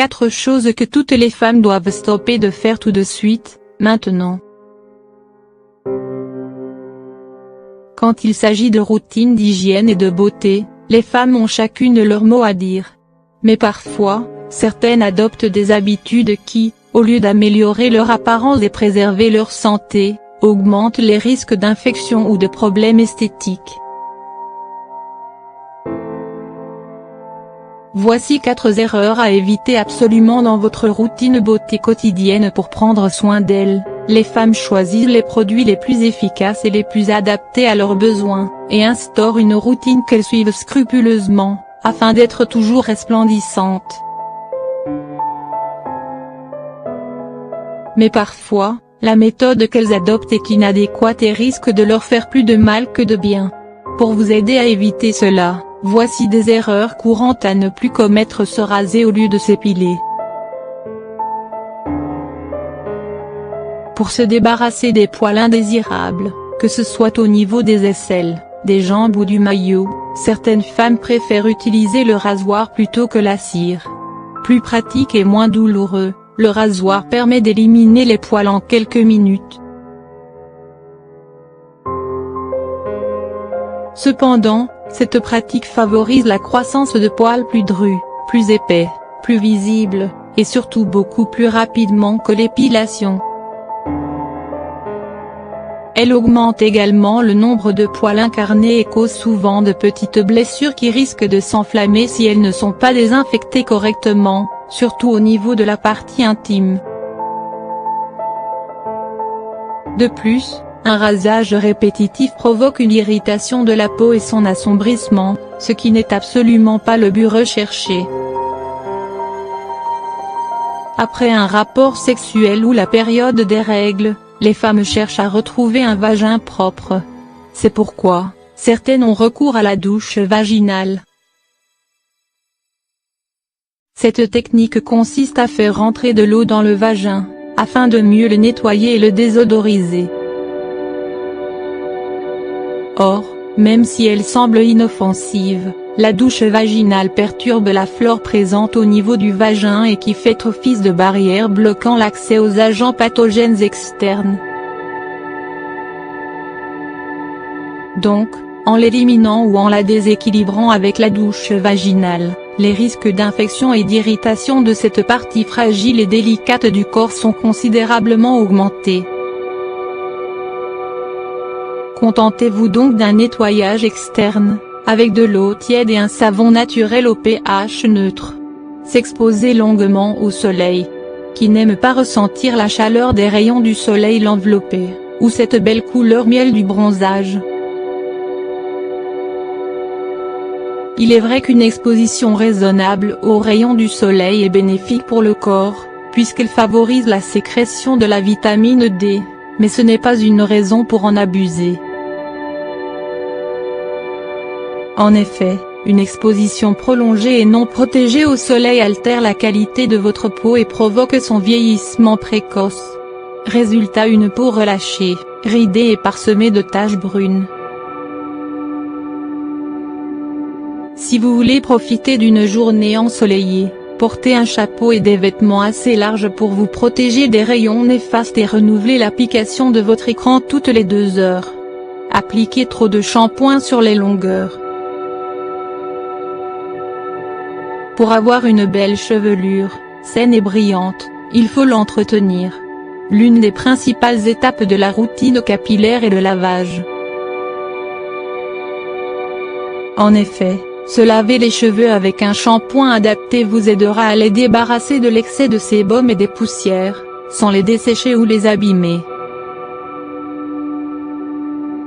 4 choses que toutes les femmes doivent stopper de faire tout de suite, maintenant. Quand il s'agit de routine d'hygiène et de beauté, les femmes ont chacune leur mot à dire. Mais parfois, certaines adoptent des habitudes qui, au lieu d'améliorer leur apparence et préserver leur santé, augmentent les risques d'infection ou de problèmes esthétiques. Voici 4 erreurs à éviter absolument dans votre routine beauté quotidienne pour prendre soin d'elles. Les femmes choisissent les produits les plus efficaces et les plus adaptés à leurs besoins, et instaurent une routine qu'elles suivent scrupuleusement, afin d'être toujours resplendissantes. Mais parfois, la méthode qu'elles adoptent est inadéquate et risque de leur faire plus de mal que de bien. Pour vous aider à éviter cela, voici des erreurs courantes à ne plus commettre: se raser au lieu de s'épiler. Pour se débarrasser des poils indésirables, que ce soit au niveau des aisselles, des jambes ou du maillot, certaines femmes préfèrent utiliser le rasoir plutôt que la cire. Plus pratique et moins douloureux, le rasoir permet d'éliminer les poils en quelques minutes. Cependant, cette pratique favorise la croissance de poils plus drus, plus épais, plus visibles, et surtout beaucoup plus rapidement que l'épilation. Elle augmente également le nombre de poils incarnés et cause souvent de petites blessures qui risquent de s'enflammer si elles ne sont pas désinfectées correctement, surtout au niveau de la partie intime. De plus, un rasage répétitif provoque une irritation de la peau et son assombrissement, ce qui n'est absolument pas le but recherché. Après un rapport sexuel ou la période des règles, les femmes cherchent à retrouver un vagin propre. C'est pourquoi, certaines ont recours à la douche vaginale. Cette technique consiste à faire rentrer de l'eau dans le vagin, afin de mieux le nettoyer et le désodoriser. Or, même si elle semble inoffensive, la douche vaginale perturbe la flore présente au niveau du vagin et qui fait office de barrière bloquant l'accès aux agents pathogènes externes. Donc, en l'éliminant ou en la déséquilibrant avec la douche vaginale, les risques d'infection et d'irritation de cette partie fragile et délicate du corps sont considérablement augmentés. Contentez-vous donc d'un nettoyage externe, avec de l'eau tiède et un savon naturel au pH neutre. S'exposer longuement au soleil. Qui n'aime pas ressentir la chaleur des rayons du soleil l'envelopper, ou cette belle couleur miel du bronzage. Il est vrai qu'une exposition raisonnable aux rayons du soleil est bénéfique pour le corps, puisqu'elle favorise la sécrétion de la vitamine D, mais ce n'est pas une raison pour en abuser. En effet, une exposition prolongée et non protégée au soleil altère la qualité de votre peau et provoque son vieillissement précoce. Résultat: une peau relâchée, ridée et parsemée de taches brunes. Si vous voulez profiter d'une journée ensoleillée, portez un chapeau et des vêtements assez larges pour vous protéger des rayons néfastes et renouvelez l'application de votre écran toutes les 2 heures. Appliquez trop de shampoing sur les longueurs. Pour avoir une belle chevelure, saine et brillante, il faut l'entretenir. L'une des principales étapes de la routine capillaire est le lavage. En effet, se laver les cheveux avec un shampoing adapté vous aidera à les débarrasser de l'excès de sébum et des poussières, sans les dessécher ou les abîmer.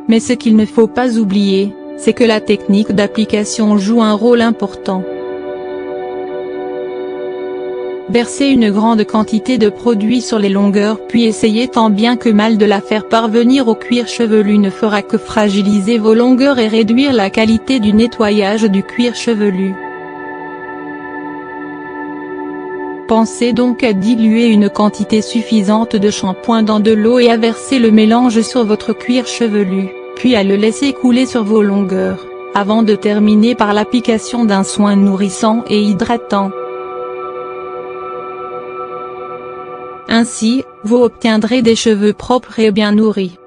Mais ce qu'il ne faut pas oublier, c'est que la technique d'application joue un rôle important. Versez une grande quantité de produit sur les longueurs puis essayez tant bien que mal de la faire parvenir au cuir chevelu ne fera que fragiliser vos longueurs et réduire la qualité du nettoyage du cuir chevelu. Pensez donc à diluer une quantité suffisante de shampoing dans de l'eau et à verser le mélange sur votre cuir chevelu, puis à le laisser couler sur vos longueurs, avant de terminer par l'application d'un soin nourrissant et hydratant. Ainsi, vous obtiendrez des cheveux propres et bien nourris.